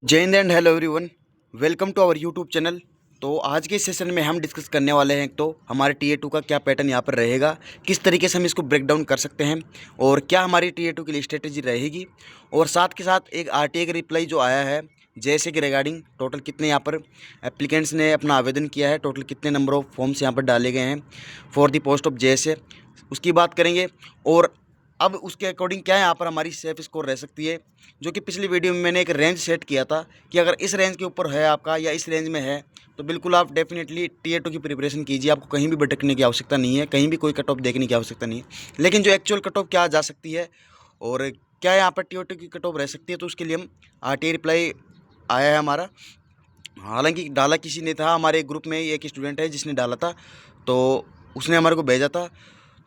जय हिंद and hello everyone, welcome to our YouTube channel. तो आज के सेशन में हम डिस्कस करने वाले हैं तो हमारे टीए 2 का क्या पैटर्न यहाँ पर रहेगा, किस तरीके से हम इसको ब्रेक डाउन कर सकते हैं और क्या हमारी टीए 2 के लिए स्ट्रेटेजी रहेगी। और साथ के साथ एक आरटीए का रिप्लाई जो आया है जैसे कि रिगार्डिंग टोटल कितने यहाँ पर एप्लीकेंट्स ने अपना आवेदन किया है, टोटल कितने नंबर ऑफ फॉर्म्स यहाँ पर डाले गए हैं फॉर द पोस्ट ऑफ जैसे, उसकी बात करेंगे। और अब उसके अकॉर्डिंग क्या यहाँ पर हमारी सेफ स्कोर रह सकती है, जो कि पिछली वीडियो में मैंने एक रेंज सेट किया था कि अगर इस रेंज के ऊपर है आपका या इस रेंज में है तो बिल्कुल आप डेफिनेटली टीए 2 की प्रिपरेशन कीजिए। आपको कहीं भी भटकने की आवश्यकता नहीं है, कहीं भी कोई कट ऑफ देखने की आवश्यकता नहीं है। लेकिन जो एक्चुअल कट ऑफ क्या जा सकती है और क्या यहाँ पर टीए 2 की कट ऑफ रह सकती है, तो उसके लिए हम आरटीए रिप्लाई आया है हमारा। हालांकि डाला किसी ने था, हमारे ग्रुप में एक स्टूडेंट है जिसने डाला था, तो उसने हमारे को भेजा था।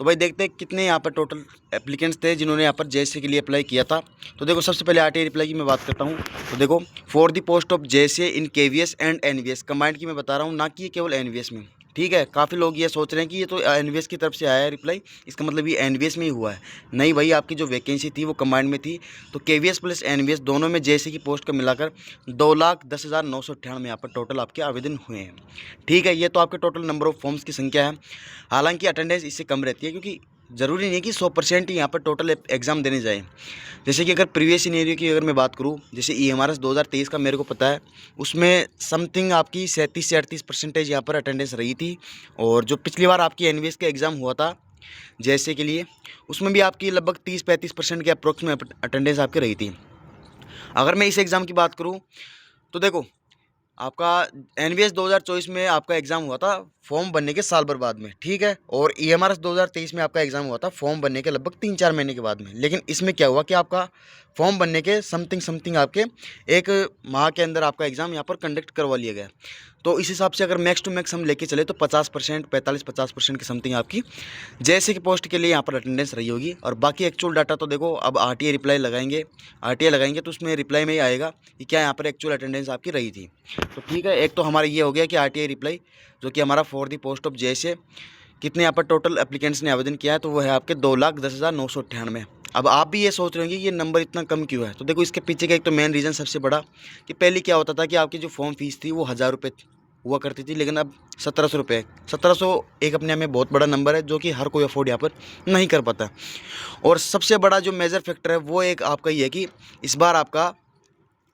तो भाई देखते हैं कितने यहाँ पर टोटल एप्लीकेंट्स थे जिन्होंने यहाँ पर जेएसए के लिए अप्लाई किया था। तो देखो सबसे पहले आरटीए रिप्लाई की मैं बात करता हूँ। तो देखो for the post of JSA in KVS and NVS, combined की मैं बता रहा हूँ, ना कि ये केवल एनवीएस में। ठीक है, काफ़ी लोग ये सोच रहे हैं कि ये तो एनवीएस की तरफ से आया है रिप्लाई, इसका मतलब ये एनवीएस में ही हुआ है। नहीं भाई, आपकी जो वैकेंसी थी वो कंबाइंड में थी। तो केवीएस प्लस एनवीएस दोनों में जेएसए की पोस्ट का मिलाकर 2,10,998 यहाँ पर टोटल आपके आवेदन हुए हैं। ठीक है, ये तो आपके टोटल नंबर ऑफ फॉर्म्स की संख्या है। हालांकि अटेंडेंस इससे कम रहती है, क्योंकि ज़रूरी नहीं कि 100% ही यहाँ पर टोटल एग्ज़ाम देने जाए। जैसे कि अगर प्रीवियस सीनेरियो की अगर मैं बात करूँ, जैसे ईएमआरएस 2023 का मेरे को पता है, उसमें समथिंग आपकी 37 से 38% यहाँ पर अटेंडेंस रही थी। और जो पिछली बार आपकी एनवीएस का एग्ज़ाम हुआ था जैसे के लिए, उसमें भी आपकी लगभग 30-35% के अप्रोक्स में अटेंडेंस आपकी रही थी। अगर मैं इस एग्ज़ाम की बात करूँ तो देखो आपका एनवीएस 2024 में आपका एग्ज़ाम हुआ था फॉर्म बनने के साल भर बाद में। ठीक है, और ईएमआरएस 2023 में आपका एग्ज़ाम हुआ था फॉर्म बनने के लगभग 3-4 महीने के बाद में। लेकिन इसमें क्या हुआ कि आपका फॉर्म बनने के समथिंग आपके एक माह के अंदर आपका एग्ज़ाम यहाँ पर कंडक्ट करवा लिया गया। तो इस हिसाब से अगर मैक्स टू मैक्स हम लेके चले तो 50%, 45-50% की समथिंग आपकी जैसे कि पोस्ट के लिए यहाँ पर अटेंडेंस रही होगी। और बाकी एक्चुअल डाटा तो देखो, अब आरटीए रिप्लाई लगाएंगे तो उसमें रिप्लाई में ही आएगा कि क्या यहाँ पर एक्चुअल अटेंडेंस आपकी रही थी। तो ठीक है, एक तो हमारा ये हो गया कि आरटीए रिप्लाई जो कि हमारा फॉर दी पोस्ट ऑफ जैसे कितने यहाँ पर टोटल एप्लीकेंट्स ने आवेदन किया है, तो वो है आपके 2,10,998। अब आप भी ये सोच रहे होंगे ये नंबर इतना कम क्यों है। तो देखो इसके पीछे का एक तो मेन रीज़न सबसे बड़ा कि पहले क्या होता था कि आपकी जो फॉर्म फीस थी वो 1,000 रुपये हुआ करती थी, लेकिन अब 1,700 रुपये। 1,700 एक अपने आप में बहुत बड़ा नंबर है, जो कि हर कोई अफोर्ड यहाँ पर नहीं कर पाता। और सबसे बड़ा जो मेजर फैक्टर है वो एक आपका ये है कि इस बार आपका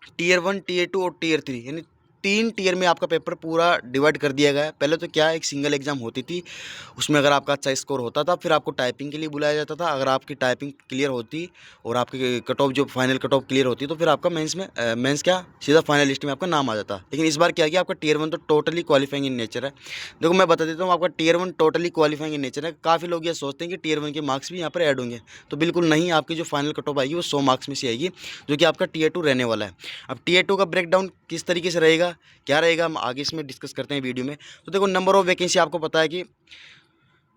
टीयर 1, टीयर 2 और टीयर 3 यानी 3 टीयर में आपका पेपर पूरा डिवाइड कर दिया गया है। पहले तो क्या एक सिंगल एग्ज़ाम होती थी, उसमें अगर आपका अच्छा स्कोर होता था फिर आपको टाइपिंग के लिए बुलाया जाता था। अगर आपकी टाइपिंग क्लियर होती और आपकी कट ऑफ जो फाइनल कट ऑफ क्लियर होती तो फिर आपका मेंस क्या सीधा फाइनल लिस्ट में आपका नाम आ जाता। लेकिन इस बार क्या किया, आपका टीयर 1 तो टोटली क्वालिफाइंग इन नेचर है। देखो मैं बता देता हूँ, आपका tier 1 totally qualifying in nature है। काफ़ी लोग ये सोचते हैं कि टीयर 1 के मार्क्स भी यहाँ पर ऐड होंगे, तो बिल्कुल नहीं। आपकी जो फाइनल कट ऑफ आएगी वो 100 मार्क्स में से आएगी, जो कि आपका टीयर 2 रहने वाला है। अब टीयर 2 का ब्रेकडाउन किस तरीके से रहेगा, क्या रहेगा, हम आगे इसमें डिस्कस करते हैं वीडियो में। तो देखो नंबर ऑफ वैकेंसी आपको पता है कि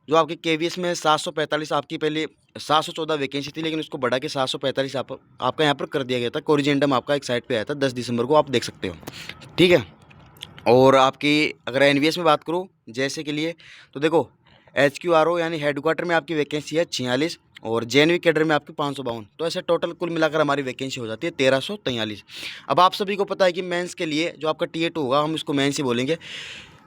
जो आपके केवीएस में 745, आपकी पहले 714 वैकेंसी थी, लेकिन उसको बढ़ा के 745 आपका यहाँ पर कर दिया गया था। कोरिजेंडम आपका एक साइट पे आया था 10 दिसंबर को, आप देख सकते हो। ठीक है, और आपकी अगर एनवीएस में बात करूँ जैसे के लिए, तो देखो HQRO यानी हेडक्वार्टर में आपकी वैकेंसी है 46 और जेएनवी कैडर में आपकी 552। तो ऐसे टोटल कुल मिलाकर हमारी वैकेंसी हो जाती है 1343। अब आप सभी को पता है कि मेंस के लिए जो आपका टीए 2 होगा, हम इसको मेंस ही बोलेंगे,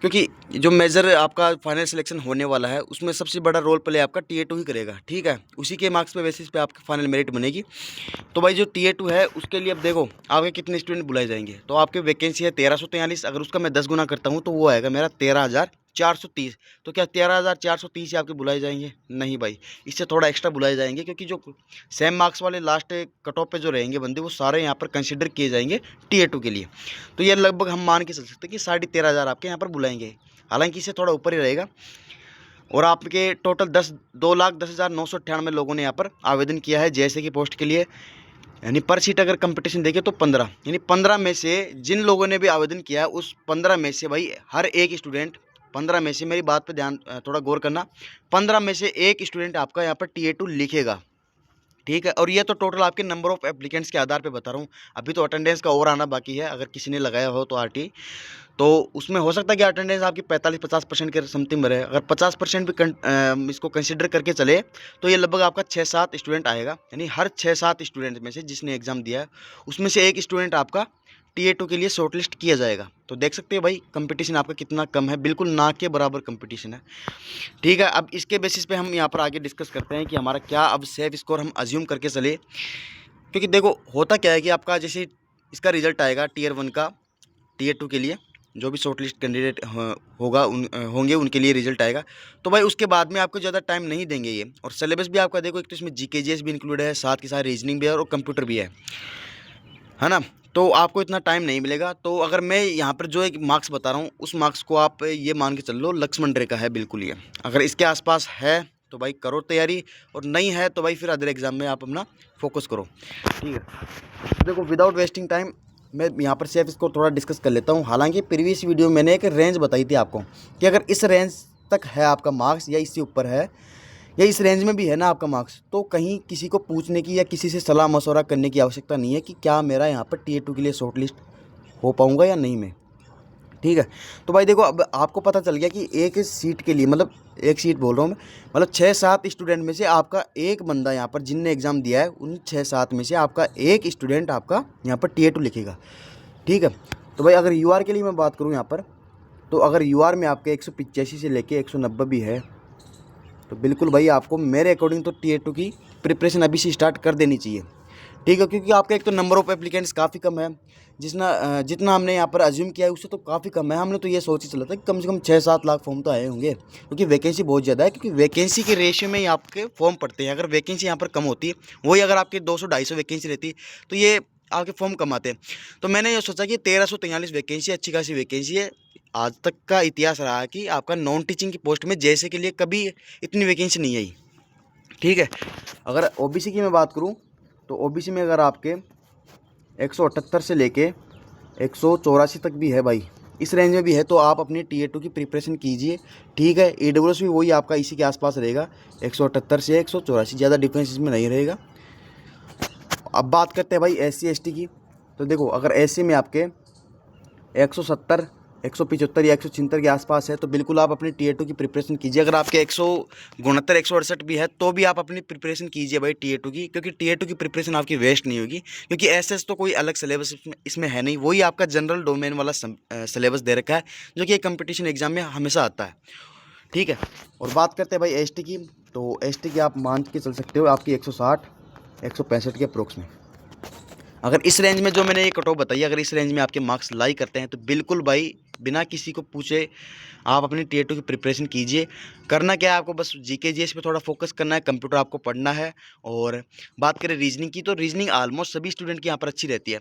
क्योंकि जो मेजर आपका फाइनल सिलेक्शन होने वाला है उसमें सबसे बड़ा रोल प्ले आपका टीए 2 ही करेगा। ठीक है, उसी के मार्क्स पे बेसिस पे आपकी फाइनल मेरिट बनेगी। तो भाई जो टीए 2 है उसके लिए अब देखो आपके कितने स्टूडेंट बुलाए जाएंगे। तो आपकी वैकेंसी है 1343, अगर उसका मैं 10 गुना करता हूँ तो वो आएगा मेरा 13,430। तो क्या 13,430 ही आपके बुलाए जाएंगे? नहीं भाई, इससे थोड़ा एक्स्ट्रा बुलाए जाएंगे, क्योंकि जो सेम मार्क्स वाले लास्ट कट ऑफ पे जो रहेंगे बंदे वो सारे यहाँ पर कंसिडर किए जाएंगे टीए 2 के लिए। तो ये लगभग हम मान के चल सकते हैं कि 13,500 आपके यहाँ पर बुलाएंगे। हालांकि इससे थोड़ा ऊपर ही रहेगा। और आपके टोटल 2,10,998 लोगों ने यहाँ पर आवेदन किया है जैसे कि पोस्ट के लिए। यानी पर सीट अगर कंपटीशन देखें तो 15, यानी 15 में से जिन लोगों ने भी आवेदन किया है उस 15 में से भाई हर एक स्टूडेंट, 15 में से, मेरी बात पे ध्यान थोड़ा गौर करना, 15 में से एक स्टूडेंट आपका यहाँ पर टीए 2 लिखेगा। ठीक है, और ये तो टोटल आपके नंबर ऑफ एप्लीकेंट्स के आधार पे बता रहा हूँ। अभी तो अटेंडेंस का और आना बाकी है। अगर किसी ने लगाया हो तो आरटी, तो उसमें हो सकता है कि अटेंडेंस आपकी 45-50% के समथिंग में रहे। अगर 50% भी इसको कंसिडर करके चले तो ये लगभग आपका 6-7 स्टूडेंट आएगा। यानी हर 6-7 स्टूडेंट में से जिसने एग्ज़ाम दिया है उसमें से एक स्टूडेंट आपका टीए 2 के लिए शॉर्टलिस्ट किया जाएगा। तो देख सकते हो भाई कंपटीशन आपका कितना कम है, बिल्कुल ना के बराबर कंपटीशन है। ठीक है, अब इसके बेसिस पे हम यहाँ पर आगे डिस्कस करते हैं कि हमारा क्या अब सेफ स्कोर हम अज्यूम करके चले। क्योंकि देखो होता क्या है कि आपका जैसे इसका रिजल्ट आएगा टीयर 1 का टीयर 2 के लिए, जो भी शॉर्ट लिस्ट कैंडिडेट होंगे उनके लिए रिजल्ट आएगा। तो भाई उसके बाद में आपको ज़्यादा टाइम नहीं देंगे ये। और सिलेबस भी आपका देखो, एक तो इसमें जीकेजीएस भी इंक्लूड है, साथ के साथ रीजनिंग भी है और कंप्यूटर भी है ना। तो आपको इतना टाइम नहीं मिलेगा। तो अगर मैं यहाँ पर जो एक मार्क्स बता रहा हूँ उस मार्क्स को आप ये मान के चल लो लक्ष्मण रेखा है बिल्कुल ये। अगर इसके आसपास है तो भाई करो तैयारी, और नहीं है तो भाई फिर अदर एग्ज़ाम में आप अपना फोकस करो। ठीक है, तो देखो विदाउट वेस्टिंग टाइम मैं यहाँ पर सेफ स्कोर थोड़ा डिस्कस कर लेता हूँ। हालांकि प्रीवियस वीडियो में मैंने एक रेंज बताई थी आपको कि अगर इस रेंज तक है आपका मार्क्स या इससे ऊपर है या इस रेंज में भी है ना आपका मार्क्स, तो कहीं किसी को पूछने की या किसी से सलाह मशवरा करने की आवश्यकता नहीं है कि क्या मेरा यहाँ पर टीए 2 के लिए शॉर्ट लिस्ट हो पाऊँगा या नहीं मैं। ठीक है, तो भाई देखो अब आपको पता चल गया कि एक सीट के लिए, मतलब एक सीट बोल रहा हूँ मैं, मतलब 6-7 स्टूडेंट में से आपका एक बंदा यहाँ पर जिनने एग्ज़ाम दिया है उन 6-7 में से आपका एक स्टूडेंट आपका यहाँ पर टीए 2 लिखेगा। ठीक है, तो भाई अगर यूआर के लिए मैं बात करूँ यहाँ पर, तो अगर यूआर में आपके 185 से लेके 190 भी है तो बिल्कुल भाई आपको मेरे अकॉर्डिंग तो टीए 2 की प्रिपरेशन अभी से स्टार्ट कर देनी चाहिए। ठीक है, क्योंकि आपका एक तो नंबर ऑफ़ एप्लीकेंट्स काफ़ी कम है, जितना हमने यहाँ पर अज्यूम किया है उससे तो काफ़ी कम है। हमने तो ये सोच ही चला था कि कम से कम 6-7 लाख फॉर्म तो आए होंगे, क्योंकि वैकेंसी बहुत ज़्यादा है। क्योंकि वैकेंसी के रेशियो में ही आपके फॉर्म पड़ते हैं। अगर वैकेंसी यहाँ पर कम होती वही अगर आपके 200-250 वैकेंसी रहती तो ये आपके फॉर्म कम आते। तो मैंने ये सोचा कि 1343 वैकेंसी अच्छी खासी वैकेंसी है। आज तक का इतिहास रहा है कि आपका नॉन टीचिंग की पोस्ट में जैसे के लिए कभी इतनी वैकेंसी नहीं आई। ठीक है, अगर ओबीसी की मैं बात करूं तो ओबीसी में अगर आपके 178 से लेके 184 तक भी है भाई, इस रेंज में भी है, तो आप अपनी टीए 2 की प्रिपरेशन कीजिए। ठीक है, ईडब्ल्यूएस भी वही आपका इसी के आसपास रहेगा, 178 से 184, ज़्यादा डिफरेंस इसमें नहीं रहेगा। अब बात करते हैं भाई SC ST की। तो देखो अगर SC में आपके 170, 175 या 176 के आसपास है तो बिल्कुल आप अपनी टीए 2 की प्रिपरेशन कीजिए। अगर आपके 169, 168 भी है तो भी आप अपनी प्रिपरेशन कीजिए भाई टीए 2 की, क्योंकि टीए 2 की प्रिपरेशन आपकी वेस्ट नहीं होगी। क्योंकि एसएस तो कोई अलग सिलेबस इसमें है नहीं, वही आपका जनरल डोमेन वाला सिलेबस दे रखा है जो कि एक कंपटीशन एग्जाम में हमेशा आता है। ठीक है, और बात करते हैं भाई एसटी की। तो एसटी की आप मान के चल सकते हो आपकी 160, 165 के अप्रोक्स में। अगर इस रेंज में जो मैंने ये कट ऑफ बताई, अगर इस रेंज में आपके मार्क्स लाई करते हैं तो बिल्कुल भाई बिना किसी को पूछे आप अपनी टीए 2 की प्रिपरेशन कीजिए। करना क्या है आपको, बस जीके जीएस पे थोड़ा फोकस करना है, कंप्यूटर आपको पढ़ना है। और बात करें रीजनिंग की, तो रीजनिंग ऑलमोस्ट सभी स्टूडेंट की यहाँ पर अच्छी रहती है।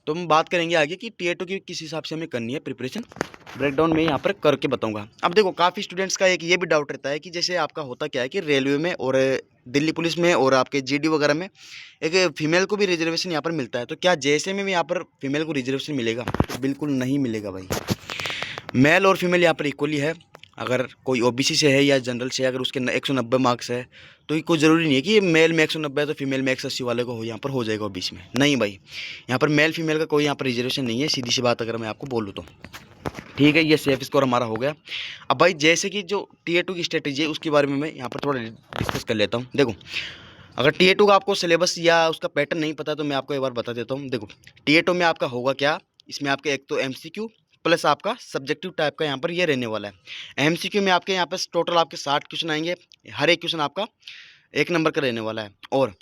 तो हम बात करेंगे आगे कि टीए 2 की किस हिसाब से हमें करनी है प्रिपरेशन, ब्रेकडाउन में यहाँ पर करके बताऊंगा। अब देखो काफ़ी स्टूडेंट्स का एक ये भी डाउट रहता है कि जैसे आपका होता क्या है कि रेलवे में और दिल्ली पुलिस में और आपके जीडी वगैरह में एक फीमेल को भी रिजर्वेशन यहाँ पर मिलता है। तो क्या जैसे में भी यहाँ पर फीमेल को रिजर्वेशन मिलेगा? तो बिल्कुल नहीं मिलेगा भाई। मेल और फीमेल यहाँ पर इक्वली है। अगर कोई ओबीसी से है या जनरल से, अगर उसके 190 मार्क्स है तो कोई ज़रूरी नहीं है कि मेल में 190 है तो फीमेल में 180 वाले को यहाँ पर हो जाएगा ओबीसी में। नहीं भाई, यहाँ पर मेल फीमेल का कोई यहाँ पर रिजर्वेशन नहीं है, सीधी सी बात अगर मैं आपको बोलूँ तो। ठीक है, ये सेफ स्कोर हमारा हो गया। अब भाई जैसे कि जो टीए 2 की स्ट्रेटेजी है उसके बारे में मैं यहाँ पर थोड़ा डिस्कस कर लेता हूँ। देखो अगर टीए 2 का आपको सिलेबस या उसका पैटर्न नहीं पता तो मैं आपको एक बार बता देता हूँ। देखो टीए 2 में आपका होगा क्या, इसमें आपके एक तो एमसीक्यू प्लस आपका सब्जेक्टिव टाइप का यहाँ पर ये रहने वाला है। एमसीक्यू में आपके यहाँ पर टोटल आपके 60 क्वेश्चन आएंगे, हर एक क्वेश्चन आपका 1 नंबर का रहने वाला है। और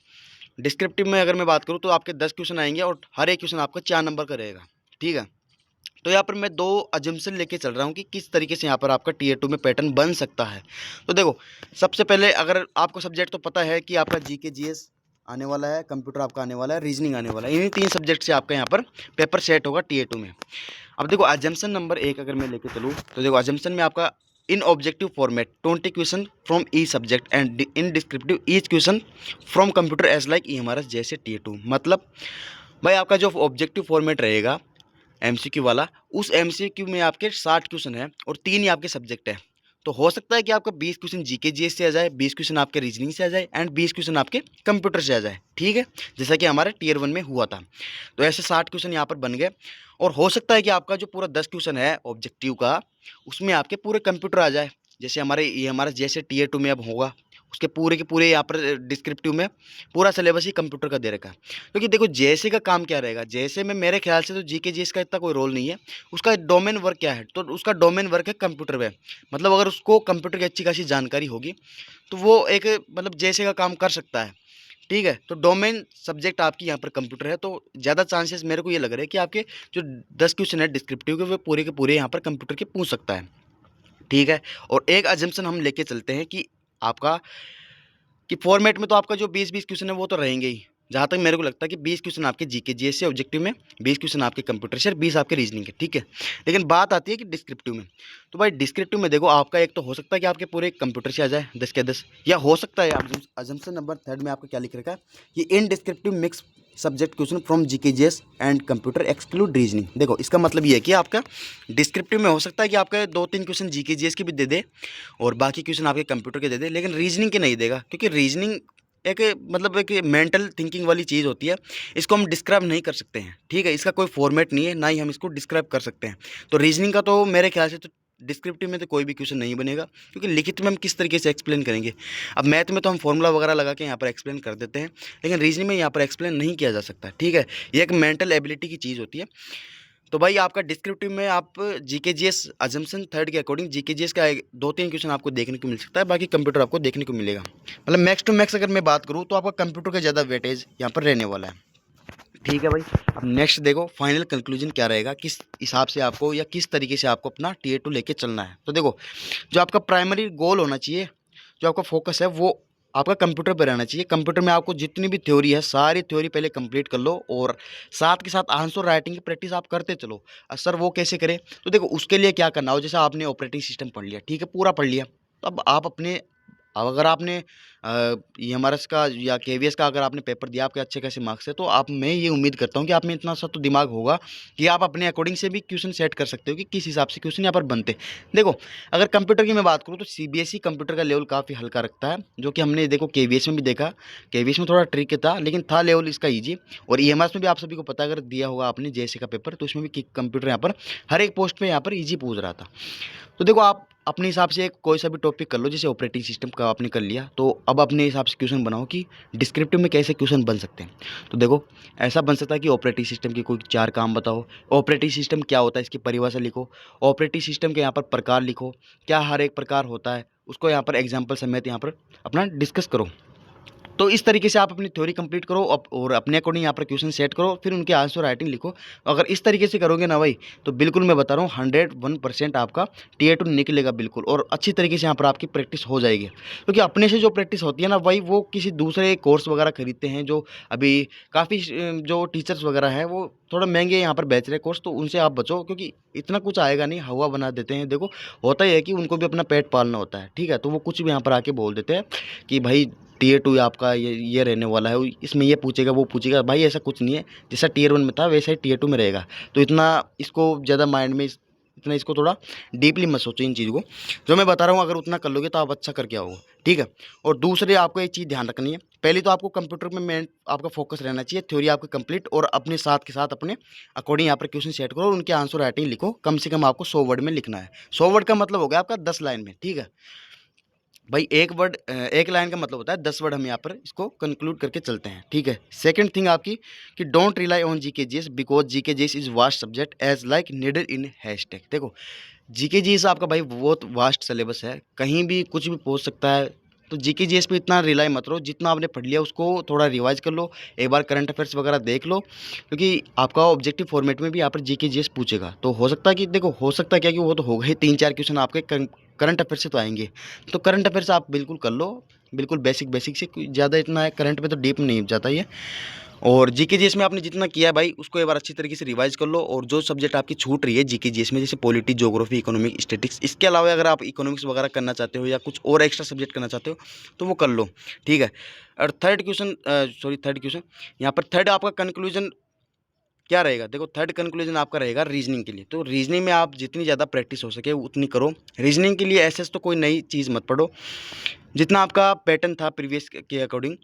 डिस्क्रिप्टिव में अगर मैं बात करूँ तो आपके 10 क्वेश्चन आएंगे और हर एक क्वेश्चन आपका 4 नंबर का रहेगा। ठीक है, तो यहाँ पर मैं 2 अजम्पशन लेके चल रहा हूँ कि किस तरीके से यहाँ पर आपका टीए 2 में पैटर्न बन सकता है। तो देखो सबसे पहले अगर आपको सब्जेक्ट तो पता है कि आपका जीके जीएस आने वाला है, कंप्यूटर आपका आने वाला है, रीजनिंग आने वाला है। इन्हीं 3 सब्जेक्ट से आपका यहाँ पर पेपर सेट होगा टीए 2 में। अब देखो अजम्पशन नंबर 1 अगर मैं लेके चलूँ तो देखो अजम्पशन में आपका in objective format 20 question from each subject and in descriptive each question from computer as like EMRS जैसे टीए 2। मतलब भाई आपका जो ऑब्जेक्टिव फॉर्मेट रहेगा एमसीक्यू वाला, उस एमसीक्यू में आपके 60 क्वेश्चन है और 3 ही आपके सब्जेक्ट है। तो हो सकता है कि आपका 20 क्वेश्चन जीके जीएस से आ जाए, 20 क्वेश्चन आपके रीजनिंग से आ जाए एंड 20 क्वेश्चन आपके कंप्यूटर से आ जाए। ठीक है, जैसा कि हमारे टीयर 1 में हुआ था। तो ऐसे 60 क्वेश्चन यहाँ पर बन गए। और हो सकता है कि आपका जो पूरा 10 क्वेश्चन है ऑब्जेक्टिव का, उसमें आपके पूरे कंप्यूटर आ जाए, जैसे हमारे ये हमारा जैसे टीयर 2 में अब होगा उसके पूरे के पूरे यहाँ पर डिस्क्रिप्टिव में पूरा सिलेबस ही कंप्यूटर का दे रखा है। क्योंकि देखो जेएसए का काम क्या रहेगा, जेएसए में मेरे ख्याल से तो जीके जीएस का इतना कोई रोल नहीं है। उसका डोमेन वर्क क्या है, तो उसका डोमेन वर्क है कंप्यूटर में। मतलब अगर उसको कंप्यूटर की अच्छी खासी जानकारी होगी तो वो एक मतलब जेएसए का काम कर सकता है। ठीक है, तो डोमेन सब्जेक्ट आपकी यहाँ पर कंप्यूटर है, तो ज़्यादा चांसेस मेरे को ये लग रहा है कि आपके जो 10 क्वेश्चन है डिस्क्रिप्टिव के वो पूरे के पूरे यहाँ पर कंप्यूटर के पूछ सकता है। ठीक है, और एक अजम्पशन हम लेके चलते हैं कि आपका कि फॉर्मेट में तो आपका जो 20-20 क्वेश्चन है वो तो रहेंगे ही। जहाँ तक मेरे को लगता है कि 20 क्वेश्चन आपके जीके जीएस से ऑब्जेक्टिव में, 20 क्वेश्चन आपके कंप्यूटर से और 20 आपके रीजनिंग के। ठीक है, लेकिन बात आती है कि डिस्क्रिप्टिव में, तो भाई डिस्क्रिप्टिव में देखो आपका एक तो हो सकता है कि आपके पूरे कंप्यूटर से आ जाए 10 के 10, या हो सकता है अजम्पशन नंबर 3 में आपका क्या लिख रखा है कि इन descriptive mix subject question from GK GS and computer exclude reasoning. देखो इसका मतलब ये है कि आपका डिस्क्रिप्टिव में हो सकता है कि आपका 2-3 क्वेश्चन जीके जीएस के भी दे दे और बाकी क्वेश्चन आपके कंप्यूटर के दे दे, लेकिन रीजनिंग के नहीं देगा। क्योंकि रीजनिंग एक मतलब एक मेंटल थिंकिंग वाली चीज़ होती है, इसको हम डिस्क्राइब नहीं कर सकते हैं। ठीक है, इसका कोई फॉर्मेट नहीं है, ना ही हम इसको डिस्क्राइब कर सकते हैं। तो रीजनिंग का तो मेरे ख्याल से तो डिस्क्रिप्टिव में तो कोई भी क्वेश्चन नहीं बनेगा, क्योंकि लिखित में हम किस तरीके से एक्सप्लेन करेंगे। अब मैथ में तो हम फॉर्मूला वगैरह लगा के यहाँ पर एक्सप्लेन कर देते हैं, लेकिन रीजनिंग में यहाँ पर एक्सप्लेन नहीं किया जा सकता। ठीक है, ये एक मेंटल एबिलिटी की चीज़ होती है। तो भाई आपका डिस्क्रिप्टिव में आप जीके जीएस अजम्पशन 3 के अकॉर्डिंग जीके जीएस का 2-3 क्वेश्चन आपको देखने को मिल सकता है, बाकी कंप्यूटर आपको देखने को मिलेगा। मतलब मैक्स टू मैक्स अगर मैं बात करूँ तो आपका कंप्यूटर का ज़्यादा वेटेज यहाँ पर रहने वाला है। ठीक है भाई, अब नेक्स्ट देखो फाइनल कंक्लूजन क्या रहेगा, किस हिसाब से आपको या किस तरीके से आपको अपना टीयर 2 लेके चलना है। तो देखो जो आपका प्राइमरी गोल होना चाहिए, जो आपका फोकस है वो आपका कंप्यूटर पर रहना चाहिए। कंप्यूटर में आपको जितनी भी थ्योरी है सारी थ्योरी पहले कंप्लीट कर लो, और साथ के साथ आंसर राइटिंग की प्रैक्टिस आप करते चलो। सर वो कैसे करें, तो देखो उसके लिए क्या करना हो, जैसे आपने ऑपरेटिंग सिस्टम पढ़ लिया, ठीक है पूरा पढ़ लिया, तो अब आप अपने अब अगर आपने EMRS का या KVS का अगर आपने पेपर दिया, आपके अच्छे खासे मार्क्स है, तो आप मैं ये उम्मीद करता हूँ कि आप में इतना सा तो दिमाग होगा कि आप अपने अकॉर्डिंग से भी क्वेश्चन सेट कर सकते हो कि किस हिसाब से क्वेश्चन यहाँ पर बनते। देखो अगर कंप्यूटर की मैं बात करूँ तो CBSE कंप्यूटर का लेवल काफ़ी हल्का रखता है, जो कि हमने देखो KVS में भी देखा। KVS में थोड़ा ट्रिक था, लेकिन था लेवल इसका ईजी। और EMRS में भी आप सभी को पता, अगर दिया होगा आपने JSE का पेपर, तो उसमें भी कंप्यूटर यहाँ पर हर एक पोस्ट पे यहाँ पर ईजी पूछ रहा था। तो देखो आप अपने हिसाब से कोई सा भी टॉपिक कर लो, जैसे ऑपरेटिंग सिस्टम का आपने कर लिया, तो अब अपने हिसाब से क्वेश्चन बनाओ कि डिस्क्रिप्टिव में कैसे क्वेश्चन बन सकते हैं। तो देखो ऐसा बन सकता है कि ऑपरेटिंग सिस्टम के कोई 4 काम बताओ, ऑपरेटिंग सिस्टम क्या होता है इसकी परिभाषा लिखो, ऑपरेटिंग सिस्टम के यहाँ पर प्रकार लिखो, क्या हर एक प्रकार होता है उसको यहाँ पर एग्जाम्पल समेत यहाँ पर अपना डिस्कस करो। तो इस तरीके से आप अपनी थ्योरी कंप्लीट करो और अपने अकॉर्डिंग यहाँ पर क्वेश्चन सेट करो, फिर उनके आंसर राइटिंग लिखो। अगर इस तरीके से करोगे ना भाई, तो बिल्कुल मैं बता रहा हूँ 101% आपका टीयर 2 निकलेगा बिल्कुल, और अच्छी तरीके से यहाँ पर आपकी प्रैक्टिस हो जाएगी। क्योंकि अपने से जो प्रैक्टिस होती है ना भाई, वो किसी दूसरे कोर्स वगैरह खरीदते हैं, जो अभी काफ़ी जो टीचर्स वगैरह हैं वो थोड़ा महंगे यहाँ पर बेच रहे कोर्स, तो उनसे आप बचो, क्योंकि इतना कुछ आएगा नहीं, हवा बना देते हैं। देखो होता ही है कि उनको भी अपना पेट पालना होता है। ठीक है, तो वो कुछ भी यहाँ पर आके बोल देते हैं कि भाई टीयर 2 आपका ये रहने वाला है, इसमें ये पूछेगा वो पूछेगा। भाई ऐसा कुछ नहीं है, जैसा टीयर 1 में था वैसा ही टीयर 2 में रहेगा। तो इतना इसको ज़्यादा माइंड में इतना इसको थोड़ा डीपली मत सोचो इन चीज़ को। जो मैं बता रहा हूँ अगर उतना कर लोगे तो आप अच्छा करके आओगे। ठीक है, और दूसरे आपको एक चीज़ ध्यान रखनी है, पहले तो आपको कंप्यूटर में मेन आपका फोकस रहना चाहिए, थ्योरी आपकी कंप्लीट, और अपने साथ के साथ अपने अकॉर्डिंग यहाँ पर क्वेश्चन सेट करो और उनके आंसर राइटिंग लिखो। कम से कम आपको 100 वर्ड में लिखना है। 100 वर्ड का मतलब हो गया आपका 10 लाइन में। ठीक है भाई, एक लाइन का मतलब होता है 10 वर्ड। हम यहाँ पर इसको कंक्लूड करके चलते हैं। ठीक है, सेकंड थिंग आपकी कि don't rely on GK GS because GK GS is vast subject as like needed in hashtag. देखो जीके जीएस आपका भाई बहुत वास्ट सिलेबस है, कहीं भी कुछ भी पूछ सकता है। तो जीके जीएस पे इतना रिलाई मत करो, जितना आपने पढ़ लिया उसको थोड़ा रिवाइज कर लो, एक बार करंट अफेयर्स वगैरह देख लो, क्योंकि आपका ऑब्जेक्टिव फॉर्मेट में भी यहाँ पर जीके जीएस पूछेगा। तो हो सकता है कि देखो हो सकता है क्या कि वो तो होगा ही, 3-4 क्वेश्चन आपके करंट अफेयर से तो आएंगे। तो करंट अफेयर्स आप बिल्कुल कर लो, बिल्कुल बेसिक बेसिक से, ज़्यादा इतना है करंट में तो डीप नहीं जाता ये। और जीके जीएस में आपने जितना किया है भाई उसको एक बार अच्छी तरीके से रिवाइज कर लो, और जो सब्जेक्ट आपकी छूट रही है जीके जीएस में, जैसे पॉलिटी, ज्योग्राफी, इकोनॉमिक, स्टैटिक्स, इसके अलावा अगर आप इकोनॉमिक्स वगैरह करना चाहते हो या कुछ और एक्स्ट्रा सब्जेक्ट करना चाहते हो तो वो कर लो। ठीक है, और थर्ड क्वेश्चन यहाँ पर थर्ड आपका कंक्लूजन क्या रहेगा। देखो थर्ड कंक्लूजन आपका रहेगा रीजनिंग के लिए। तो रीजनिंग में आप जितनी ज़्यादा प्रैक्टिस हो सके उतनी करो। रीजनिंग के लिए ऐसे तो कोई नई चीज़ मत पढ़ो, जितना आपका पैटर्न था प्रीवियस के अकॉर्डिंग।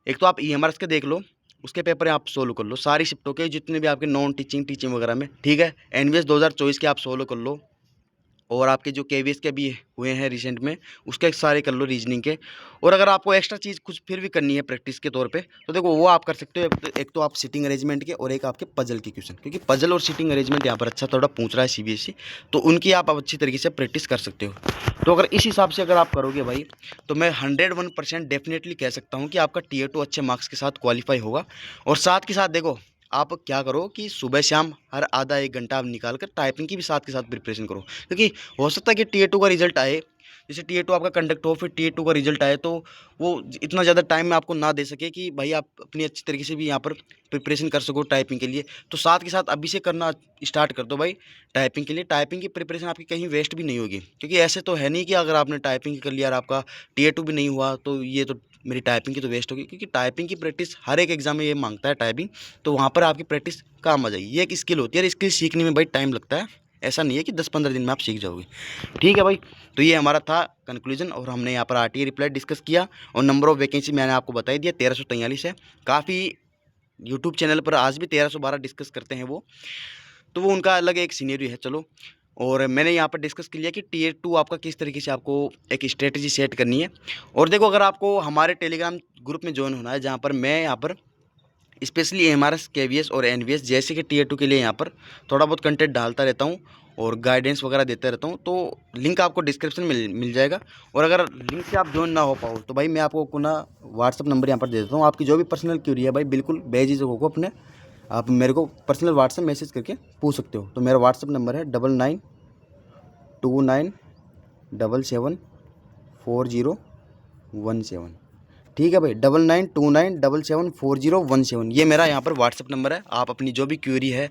एक तो आप EMRS के देख लो, उसके पेपर आप सोल्व कर लो सारी शिफ्टों के, जितने भी आपके नॉन टीचिंग टीचिंग वगैरह में। ठीक है, NVS 2024 के आप सोल्व कर लो, और आपके जो केवीएस के भी हुए हैं रिसेंट में, उसके सारे कर लो रीजनिंग के। और अगर आपको एक्स्ट्रा चीज़ कुछ फिर भी करनी है प्रैक्टिस के तौर पे, तो देखो वो आप कर सकते हो। एक तो आप सिटिंग अरेंजमेंट के, और एक आपके पजल के क्वेश्चन, क्योंकि पजल और सिटिंग अरेंजमेंट यहाँ पर अच्छा थोड़ा पूछ रहा है सीबीएसई, तो उनकी आप अच्छी तरीके से प्रैक्टिस कर सकते हो। तो अगर इस हिसाब से अगर आप करोगे भाई, तो मैं 101% डेफिनेटली कह सकता हूँ कि आपका टीयर 2 अच्छे मार्क्स के साथ क्वालिफाई होगा। और साथ के साथ देखो, आप क्या करो कि सुबह शाम हर आधा एक घंटा आप निकाल कर टाइपिंग की भी साथ के साथ प्रिपरेशन करो, क्योंकि हो सकता है कि टीयर 2 का रिजल्ट आए, जैसे टीयर 2 आपका कंडक्ट हो, फिर टीयर 2 का रिजल्ट आए, तो वो इतना ज़्यादा टाइम में आपको ना दे सके कि भाई आप अपनी अच्छी तरीके से भी यहाँ पर प्रिपरेशन कर सको टाइपिंग के लिए। तो साथ के साथ अभी से करना स्टार्ट कर दो भाई टाइपिंग के लिए। टाइपिंग की प्रिपरेशन आपकी कहीं वेस्ट भी नहीं होगी, क्योंकि ऐसे तो है नहीं कि अगर आपने टाइपिंग कर लिया और आपका टीयर 2 भी नहीं हुआ तो ये तो मेरी टाइपिंग की तो वेस्ट होगी, क्योंकि टाइपिंग की प्रैक्टिस हर एक एग्जाम में ये मांगता है टाइपिंग। तो वहाँ पर आपकी प्रैक्टिस काम आ जाएगी। ये एक स्किल होती है, और स्किल सीखने में भाई टाइम लगता है, ऐसा नहीं है कि 10-15 दिन में आप सीख जाओगे। ठीक है भाई, तो ये हमारा था कंक्लूजन, और हमने यहाँ पर आरटीए रिप्लाई डिस्कस किया, और नंबर ऑफ वैकेंसी मैंने आपको बता ही दिया 1343 है। काफ़ी यूट्यूब चैनल पर आज भी 1312 डिस्कस करते हैं वो, तो वो उनका अलग एक सीनेरियो है। चलो, और मैंने यहाँ पर डिस्कस कर लिया कि टीयर 2 आपका किस तरीके से आपको एक स्ट्रेटजी सेट करनी है। और देखो, अगर आपको हमारे टेलीग्राम ग्रुप में ज्वाइन होना है, जहाँ पर मैं यहाँ पर स्पेशली एमआरएस, केवीएस और एनवीएस जैसे कि टीयर 2 के लिए यहाँ पर थोड़ा बहुत कंटेंट डालता रहता हूँ और गाइडेंस वगैरह देता रहता हूँ, तो लिंक आपको डिस्क्रिप्शन में मिल जाएगा। और अगर लिंक से आप ज्वाइन ना हो पाओ, तो भाई मैं आपको अपना व्हाट्सअप नंबर यहाँ पर दे देता हूँ। आपकी जो भी पर्सनल क्यूरी है भाई, बिल्कुल बेझिझक होकर अपने आप मेरे को पर्सनल व्हाट्सअप मैसेज करके पूछ सकते हो। तो मेरा व्हाट्सअप नंबर है 9929774017। ठीक है भाई, 9929774017, ये मेरा यहाँ पर व्हाट्सअप नंबर है। आप अपनी जो भी क्वेरी है,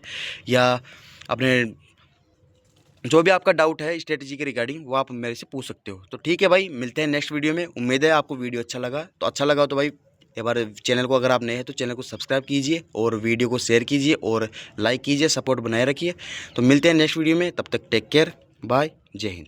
या अपने जो भी आपका डाउट है स्ट्रेटजी के रिगार्डिंग, वो आप मेरे से पूछ सकते हो। तो ठीक है भाई, मिलते हैं नेक्स्ट वीडियो में। उम्मीद है आपको वीडियो अच्छा लगा। तो अच्छा लगा तो भाई एक बार चैनल को, अगर आप नए हैं तो चैनल को सब्सक्राइब कीजिए, और वीडियो को शेयर कीजिए और लाइक कीजिए, सपोर्ट बनाए रखिए। तो मिलते हैं नेक्स्ट वीडियो में, तब तक टेक केयर, बाय, जय हिंद।